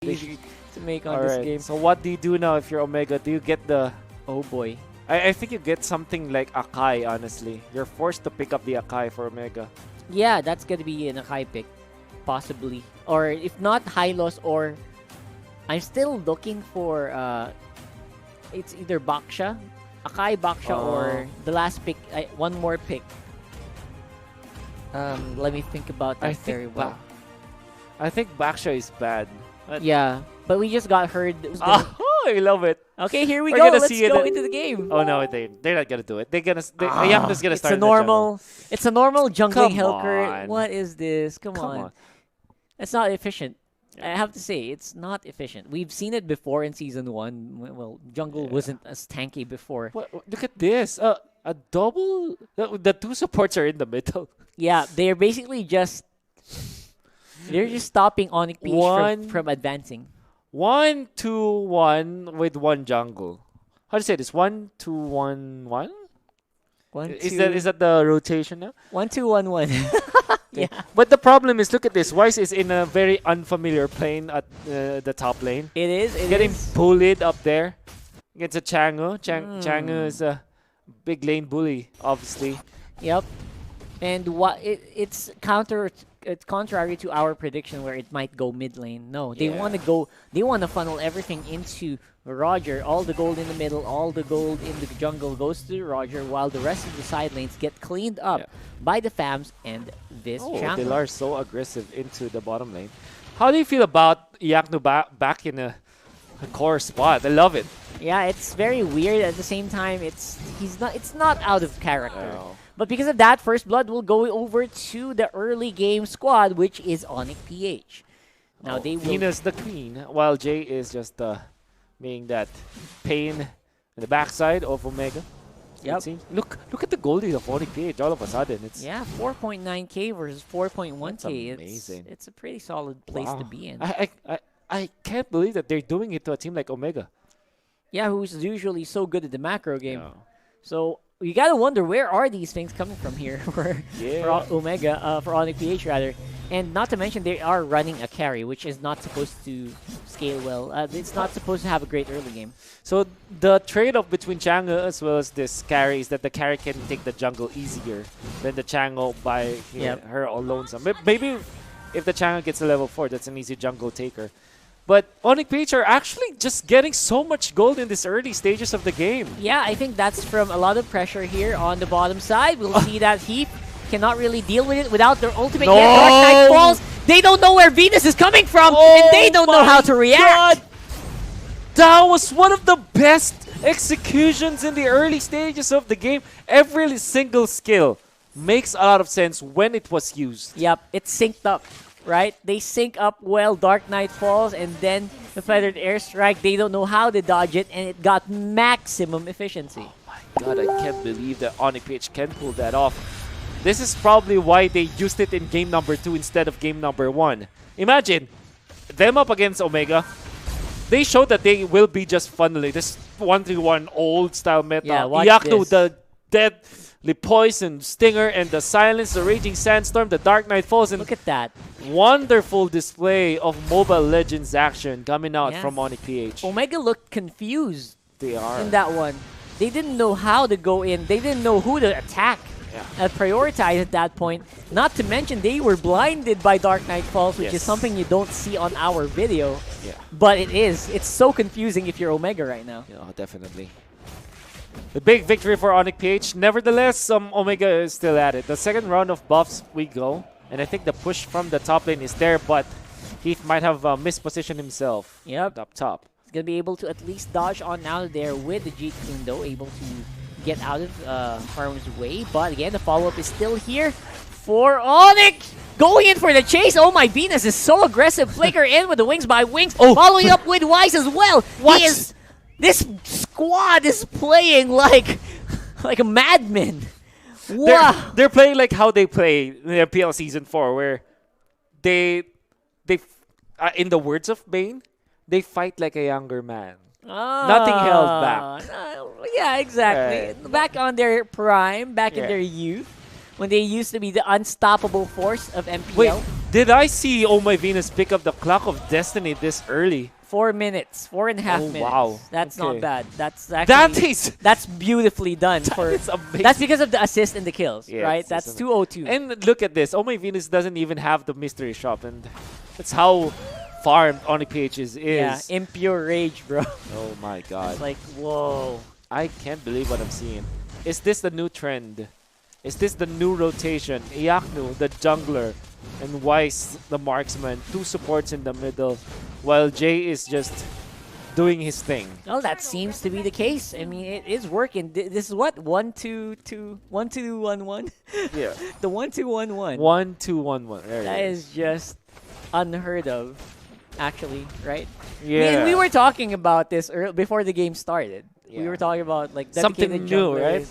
easy to make on this game. So what do you do now if you're Omega? Do you get the... Oh boy. I think you get something like Akai, honestly. You're forced to pick up the Akai for Omega. Yeah, that's gonna be an Akai pick. Possibly. Or if not, Hylos or... I'm still looking for... it's either Baksha, Akai Baksha, or the last pick, one more pick. Let me think about that very well. I think Baksha is bad. Yeah, but we just got heard. Oh, I love it. Okay, here we We're go. gonna Let's see go it. into the game. Oh no, they're not gonna do it. Ayakto's gonna start. It's a normal. It's a normal jungling Come Helker. on. What is this? Come Come on. on. It's not efficient. I have to say, it's not efficient. We've seen it before in Season 1. Well, jungle wasn't as tanky before. Look at this. A double... The two supports are in the middle. Yeah, they're basically just... They're just stopping ONIC Peach from advancing. 1-2-1 with one jungle. How do you say this? 1-2-1-1? Is that the rotation now? 1-2-1-1. Yeah. But the problem is, look at this. Weiss is in a very unfamiliar plane at the top lane. It is. Getting bullied up there against a Changu. Changu is a big lane bully, obviously. Yep. And it's contrary to our prediction where it might go mid lane. No, they want to go. They want to funnel everything into Roger. All the gold in the middle, all the gold in the jungle goes to Roger, while the rest of the side lanes get cleaned up by the FAMs and this champion. They are so aggressive into the bottom lane. How do you feel about Yaknu back in a core spot? I love it. Yeah, it's very weird. At the same time, it's not out of character. No. But because of that, First Blood will go over to the early game squad, which is ONIC PH. Now they will... Venus the queen, while Jay is just being that pain in the backside of Omega. Yep. Look at the goldie of ONIC PH all of a sudden. It's 4.9k versus 4.1k. That's amazing. It's a pretty solid place to be in. I can't believe that they're doing it to a team like Omega. Yeah, who's usually so good at the macro game. Yeah. So you gotta wonder, where are these things coming from here for Omega, for ONIC PH rather. And not to mention, they are running a carry, which is not supposed to scale well. It's not supposed to have a great early game. So the trade-off between Changu as well as this carry is that the carry can take the jungle easier than the Changu by her alone. Maybe if the Changu gets a level 4, that's an easy jungle taker. But ONIC PH are actually just getting so much gold in these early stages of the game. Yeah, I think that's from a lot of pressure here on the bottom side. We'll see that Heap cannot really deal with it without their ultimate yet. Dark Knight falls. They don't know where Venus is coming from, and they don't know how to react. God. That was one of the best executions in the early stages of the game. Every single skill makes a lot of sense when it was used. Yep, it's synced up. Right? They sync up well. Dark Knight falls, and then the Feathered Airstrike, they don't know how to dodge it, and it got maximum efficiency. Oh my god, I can't believe that ONIC PH can pull that off. This is probably why they used it in game number 2 instead of game number 1. Imagine, them up against Omega. They showed that they will be just funneling this 1-3-1 old style meta. Yeah, watch Yaknu, this. the deadly poison, Stinger, and the silence, the raging sandstorm, the Dark Knight falls. And look at that. Wonderful display of Mobile Legends action coming out from ONIC PH. Omega looked confused. They are. In that one. They didn't know how to go in. They didn't know who to attack. Prioritize at that point. Not to mention, they were blinded by Dark Knight Falls, which is something you don't see on our video. Yeah. But it is. It's so confusing if you're Omega right now. Yeah, definitely. The big victory for ONIC PH. Nevertheless, Omega is still at it. The second round of buffs we go. And I think the push from the top lane is there, but Heath might have mispositioned himself. Yep. Up top. He's going to be able to at least dodge on out there with the G Queen, though, able to get out of harm's way. But again, the follow-up is still here for ONIC. Going in for the chase. Oh my, Venus is so aggressive. Flicker in with the wings by wings. Following up with Weiss as well. What? This squad is playing like a madman. Wow. They're playing like how they play in the PL Season 4, where they in the words of Bane, they fight like a younger man. Nothing held back. Yeah, exactly. Back on their prime, back in their youth, when they used to be the unstoppable force of MPL. Wait, Did I see Oh My Venus pick up the Clock of Destiny this early? 4 minutes, 4.5 minutes. Wow. That's Okay. not bad. That's That actually is that's beautifully done. It's amazing. That's because of the assist and the kills, Yeah, right? it's That's just 202. And look at this. Oh My Venus doesn't even have the mystery shop, and that's how farmed ONIC PH is. Yeah, impure rage, bro. Oh my god. It's like, whoa. I can't believe what I'm seeing. Is this the new trend? Is this the new rotation? Iaknu, the jungler, and Weiss, the marksman. 2 supports in the middle, while Jay is just doing his thing. Well, that seems to be the case. I mean, it is working. This is what 1-2-2, 1-2-1-1. Yeah. The 1-2-1-1. 1-2-1-1. There That it is just unheard of, actually, right? Yeah. We were talking about this before the game started. We Yeah. were talking about like Something dedicated new, junglers. right?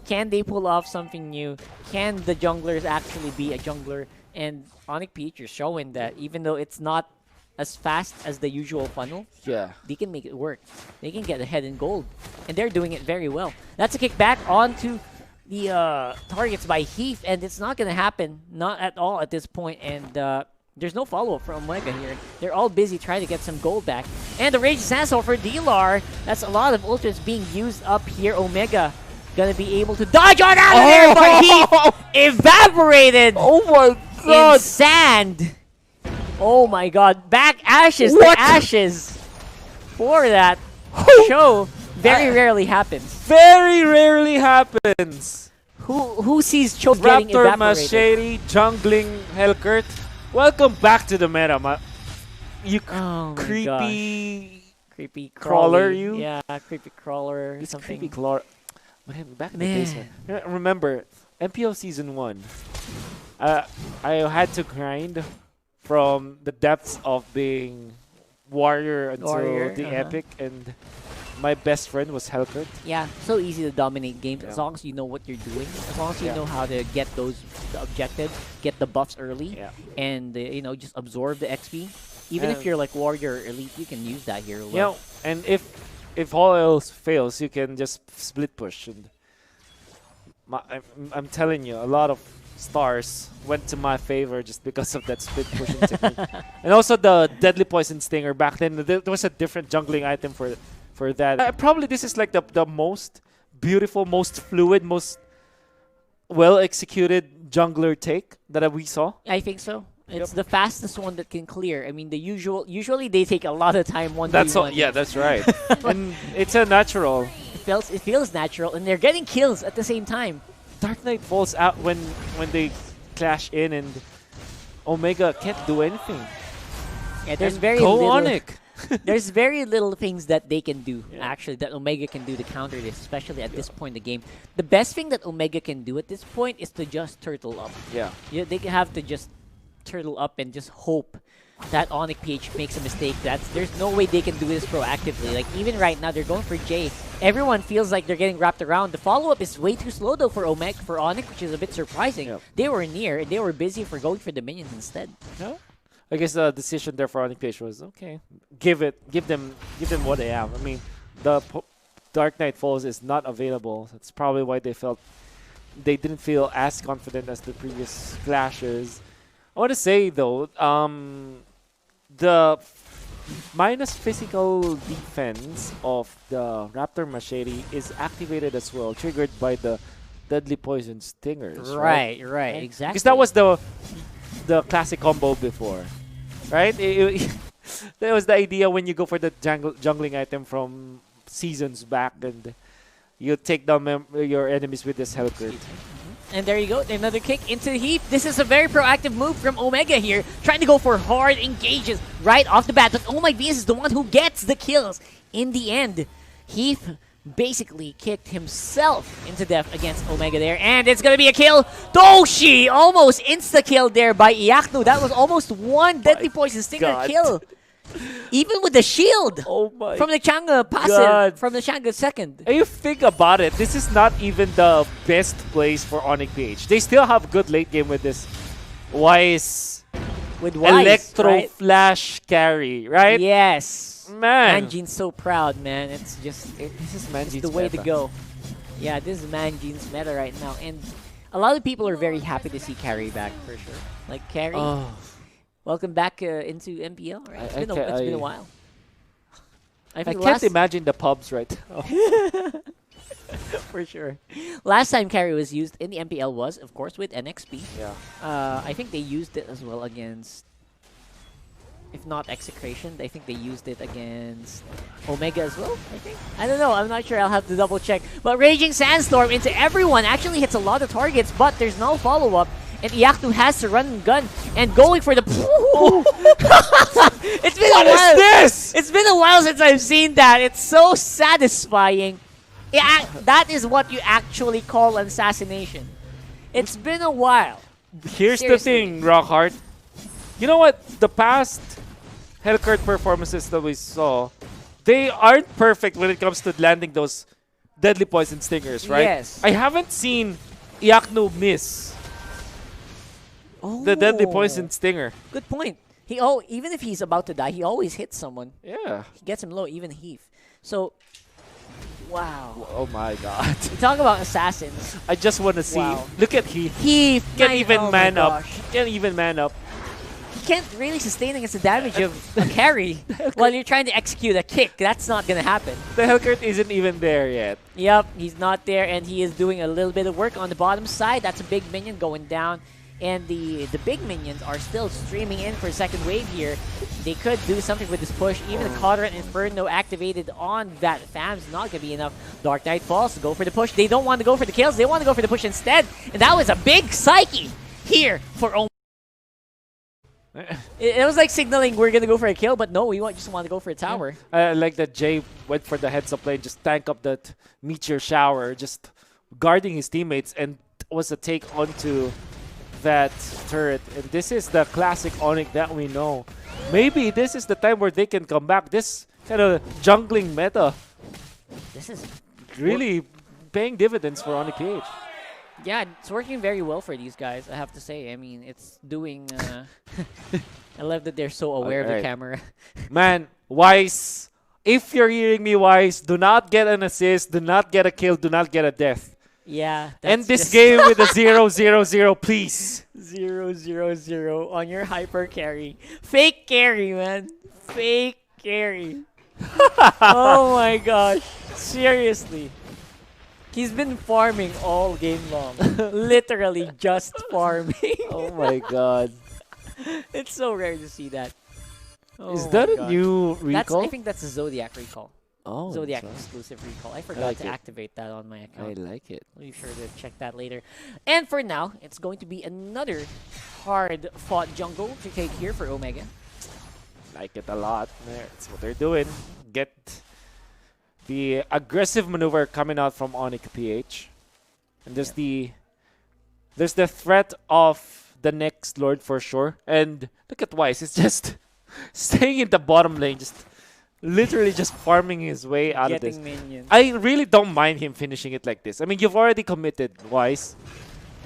Can they pull off something new? Can the junglers actually be a jungler? And ONIC PH is showing that even though it's not as fast as the usual funnel, Yeah. they can make it work. They can get ahead in gold. And they're doing it very well. That's a kick back onto the targets by Heath, and it's not going to happen. Not at all at this point. And there's no follow-up from Omega here. They're all busy trying to get some gold back. And the Rage Sandstorm for D-Lar. That's a lot of ultras being used up here. Omega going to be able to dodge on out of there, but Heath evaporated Oh my in god. sand. Oh my god. Back ashes What? to ashes for that show. Very rarely happens. Very rarely happens. Who sees Cho getting Raptor evaporated? Machete jungling Hellcurt. Welcome back to the meta, you Oh my creepy. Creepy Crawler, crawly. you? Yeah, creepy crawler. It's something. creepy crawler. Man, back in the Man. basement. Remember, MPO Season 1. I had to grind from the depths of being warrior until Warrior, the epic, and my best friend was Hellcurt. Yeah, so easy to dominate games as Yeah. long as you know what you're doing. As long as you Yeah. know how to get the objectives, get the buffs early, Yeah. and just absorb the XP. Even if And- you're like warrior or elite, you can use that here. You know, and if all else fails, you can just split push. And I'm telling you, a lot of stars went to my favor just because of that split pushing technique. And also the deadly poison stinger. Back then, there was a different jungling item for that. Probably this is like the most beautiful, most fluid, most well executed jungler take that we saw. I think so. It's the fastest one that can clear. I mean, usually they take a lot of time. That's all. Yeah, that's right. And it's a natural. It feels natural, and they're getting kills at the same time. Dark Knight falls out when they clash in, and Omega can't do anything. Yeah, there's And very go little. ONIC. There's very little things that they can do, Yeah. actually, that Omega can do to counter this, especially at this point in the game. The best thing that Omega can do at this point is to just turtle up. Yeah. They can have to just turtle up and just hope that ONIC PH makes a mistake. There's no way they can do this proactively. Like, even right now, they're going for J. Everyone feels like they're getting wrapped around. The follow-up is way too slow, though, for ONIC, which is a bit surprising. Yep. They were near, and they were busy for going for the minions instead. No? I guess the decision there for ONIC PH was okay. Give them what they have. I mean, the Dark Knight Falls is not available. That's probably why they didn't feel as confident as the previous clashes. I want to say though, the minus physical defense of the Raptor Machete is activated as well, triggered by the deadly poison stingers. Right, exactly. Because that was the classic combo before, right? That was the idea when you go for the jungling item from seasons back, and you take down your enemies with this Hellcurt. And there you go, another kick into the heap. This is a very proactive move from Omega here, trying to go for hard engages right off the bat. But Oh My Venus is the one who gets the kills in the end. Heath basically kicked himself into death against Omega there, and it's gonna be a kill. Doshi almost insta-killed there by Iaknu. That was almost one deadly poison stinger God. kill. Even with the shield Oh my from the Chang'e passive, God. from the Chang'e second. And you think about it, this is not even the best place for ONIC PH. They still have good late game with this Wise With Wise, Electro right? Flash carry, right? Yes. Man. Manjin's so proud, man. It's just This is it's Manji's the way meta. to go. Yeah, this is Manjin's meta right now. And a lot of people are very happy to see Carry back, for sure. Like, Carry, Oh, Welcome back into MPL. Right? It's been a while. I can't imagine the pubs right now. For sure. Last time carry was used in the MPL was, of course, with NXP. Yeah. I think they used it as well against, if not Execration, I think they used it against Omega as well, I think. I don't know. I'm not sure. I'll have to double check. But Raging Sandstorm into everyone actually hits a lot of targets, but there's no follow-up. And Iaktu has to run and gun and going for the... It's been a while. What is this? It's been a while since I've seen that. It's so satisfying. That is what you actually call an assassination. It's been a while. Here's the thing, Rockhart. You know what? The past Hellcurt performances that we saw, they aren't perfect when it comes to landing those deadly poison stingers, right? Yes. I haven't seen Iaknu miss the deadly poison stinger. Good point. Even if he's about to die, he always hits someone. Yeah. He gets him low, even Heath. So, wow. Oh my god. You talk about assassins. I just want to see. Wow. Look at Heath. Heath Can't even oh man my up. gosh. Can't even man up. He can't really sustain against the damage of a carry while you're trying to execute a kick. That's not going to happen. The Hellcurt isn't even there yet. Yep, he's not there, and he is doing a little bit of work on the bottom side. That's a big minion going down. And the big minions are still streaming in for a second wave here. They could do something with this push. Even the Cauldron Inferno activated on that FAM's not going to be enough. Dark Knight falls to go for the push. They don't want to go for the kills. They want to go for the push instead. And that was a big psyche here for Omega. It was like signaling we're going to go for a kill, but no, we just want to go for a tower. Like that Jay went for the heads-up lane, just tank up that meteor shower, just guarding his teammates, and was a take onto that turret. And this is the classic ONIC that we know. Maybe this is the time where they can come back. This kind of jungling meta. This is really paying dividends for ONIC PH. Yeah, it's working very well for these guys, I have to say. I mean, it's doing... I love that they're so aware of the camera. Man, Wise, if you're hearing me, Wise, do not get an assist, do not get a kill, do not get a death. Yeah. End this game with a 0-0-0, please. 0-0-0 on your hyper carry. Fake carry, man. Fake carry. Oh my gosh. Seriously. He's been farming all game long. Literally just farming. Oh my god. It's so rare to see that. Is that a new recall? I think that's a Zodiac recall. Oh, Zodiac exclusive recall. I forgot to activate that on my account. I like it. I'll be sure to check that later. And for now, it's going to be another hard-fought jungle to take here for Omega. Like it a lot. That's what they're doing. Get the aggressive maneuver coming out from ONIC PH. And there's the threat of the next Lord for sure. And look at Wise. It's just staying in the bottom lane. Just literally just farming his way out of this. Minions. I really don't mind him finishing it like this. I mean, you've already committed, Wise.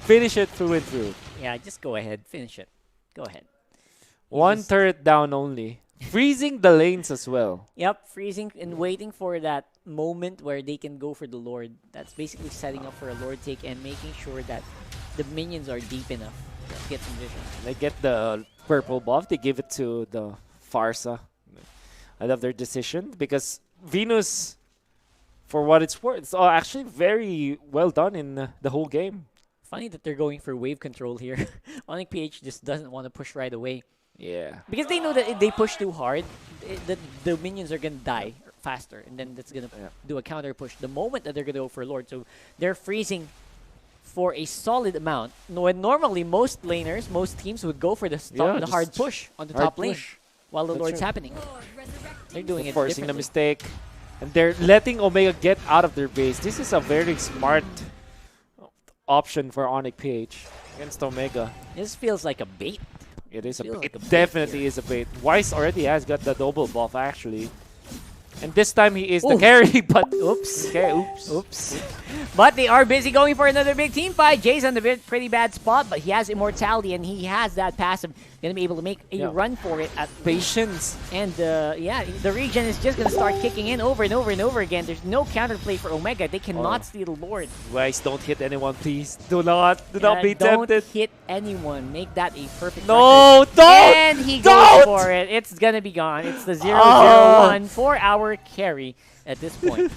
Finish it through and through. Yeah, just go ahead. Finish it. Go ahead. One turret down only. Freezing the lanes as well. Yep, freezing and waiting for that moment where they can go for the Lord. That's basically setting up for a Lord take and making sure that the minions are deep enough to get some vision. They get the purple buff. They give it to the Farsa. I love their decision because Venus, for what it's worth, it's actually very well done in the whole game. Funny that they're going for wave control here. ONIC PH just doesn't want to push right away. Yeah. Because they know that if they push too hard, the minions are going to die faster. And then that's going to do a counter push the moment that they're going to go for Lord. So they're freezing for a solid amount. When normally most laners, most teams would go for the hard push on the top lane while the Lord's happening. They're doing it forcing the mistake. And they're letting Omega get out of their base. This is a very smart option for ONIC PH against Omega. This feels like a bait. It is a bait. It definitely is a bait. Wise already has got the double buff, actually. And this time he is the Ooh. carry, but Oops. okay, oops. Oops. But they are busy going for another big team fight. Jay's on a pretty bad spot, but he has immortality and he has that passive. Going to be able to make a run for it at Patience. And yeah, the regen is just going to start kicking in over and over and over again. There's no counterplay for Omega. They cannot steal the Lord. Guys, don't hit anyone, please. Do not be don't tempted. hit anyone. Make that a perfect No, record. don't! And he goes Don't! for it. It's going to be gone. It's the 0-0-1 for our carry at this point.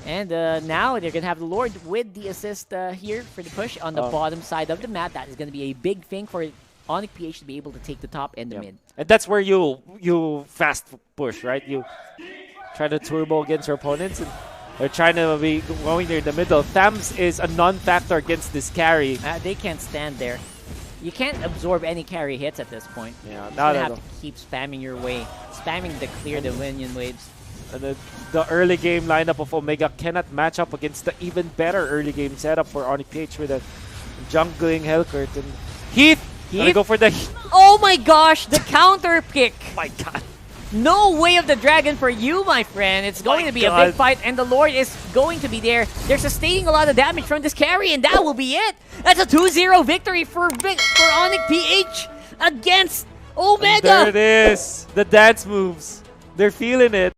And now they're going to have the Lord with the assist here for the push on the bottom side of the map. That is going to be a big thing for ONIC PH to be able to take the top and the mid. And that's where you fast push, right? You try to turbo against your opponents, and they're trying to be going there in the middle. Thams is a non-factor against this carry. They can't stand there. You can't absorb any carry hits at this point. Yeah, You have to keep spamming your way, spamming the clear the minion waves. And the early game lineup of Omega cannot match up against the even better early game setup for ONIC PH with a jungling Hellcurt. And Heath! Gonna go for the Heath. Oh my gosh, the counter pick! My God. No way of the dragon for you, my friend. It's going to be a big fight, and the Lord is going to be there. They're sustaining a lot of damage from this carry, and that will be it. That's a 2-0 victory for ONIC PH against Omega. And there it is. The dance moves. They're feeling it.